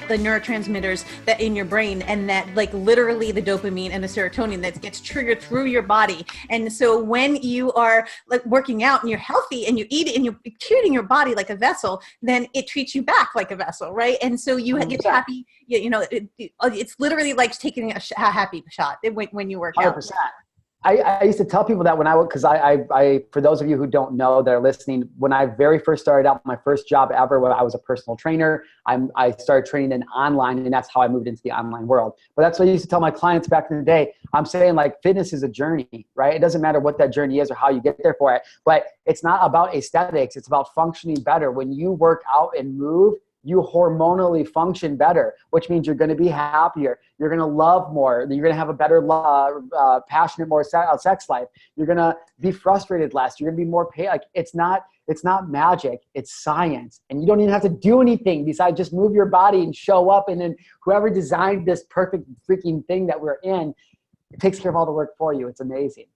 the neurotransmitters that in your brain, and that like literally the dopamine and the serotonin that gets triggered through your body. And so when you are like working out and you're healthy and you eat and you're treating your body like a vessel, then it treats you back like a vessel, right? And so you get happy. It's literally like taking a happy shot when you work 100%. out. I used to tell people that when because I for those of you who don't know that are listening, when I very first started out, my first job ever, when I was a personal trainer, I started training in online, and that's how I moved into the online world. But that's what I used to tell my clients back in the day. I'm saying like fitness is a journey, right? It doesn't matter what that journey is or how you get there for it, but it's not about aesthetics. It's about functioning better. When you work out and move, you hormonally function better, which means you're going to be happier. You're going to love more. You're going to have a better, passionate, more sex life. You're going to be frustrated less. You're going to be more like it's not magic. It's science. And you don't even have to do anything besides just move your body and show up. And then whoever designed this perfect freaking thing that we're in, it takes care of all the work for you. It's amazing.